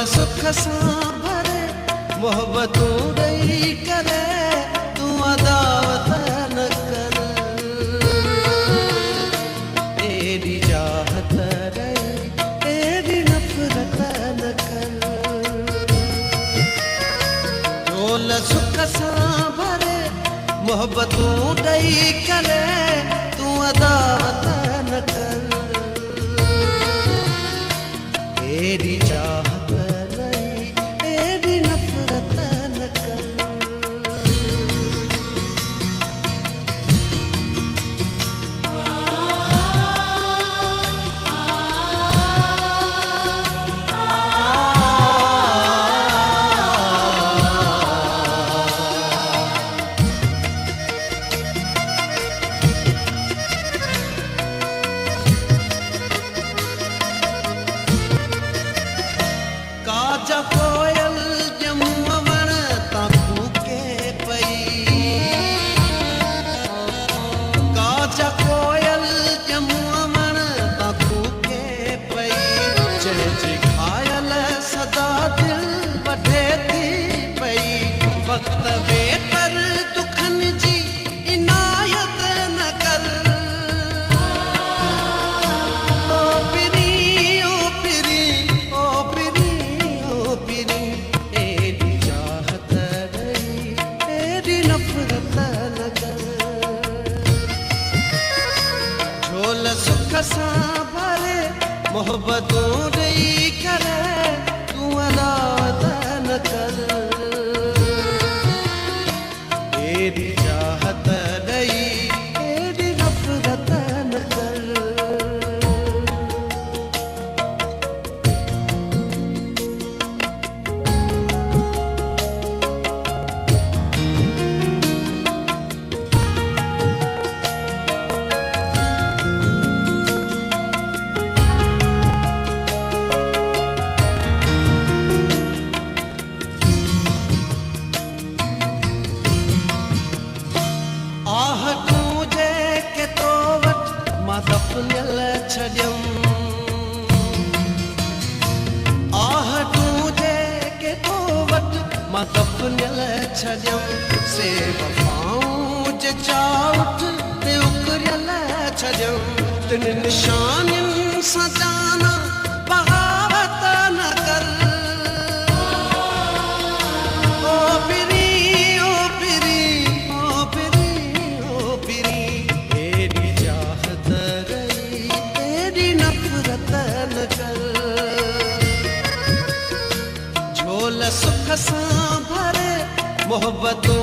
सुख सां भरे मोहब्बतूं ॾेई करे तूं अदावत न कर एॾी चाहत ॾेई एॾी नफ़रत न कर झोल सुख सां भरे मोहब्बतूं ॾेई करे तूं अदावत न कर एॾी चाहत ॾेई एॾी नफ़रत न कर काजा कोयल ॼमूं वण तां कूके पई काजा कोयल ॼमूं वण तां कूके पई जंहिंजी घायल सदा दिल वढे थी पई वक़्त बेकर दुखनि जी इनायत न कर ओ पिरी ओ पिरी ओ पिरी एॾी चाहत ॾेई एॾी नफ़रत न कर झोल सुख सां भरे मोहब्बतूं ॾेई करे तूं अदावत न कर एॾी चाहत ॾेई एॾी नफ़रत न कर आह तूं जेके तो वटि मां दफ़नियल छॾियमि आह तूं जेके तो वटि मां दफ़नियल छॾियमि से वफ़ाऊं जे चाउठ ते उकरियल छॾियमि तिन निशानियुनि सां जाना बग़ावत न कर ओ पिरी ओ पिरी ओ पिरी ओ पिरी एॾी चाहत ॾेई एॾी नफ़रत न कर झोल सुख सां भरे मोहब्बतूं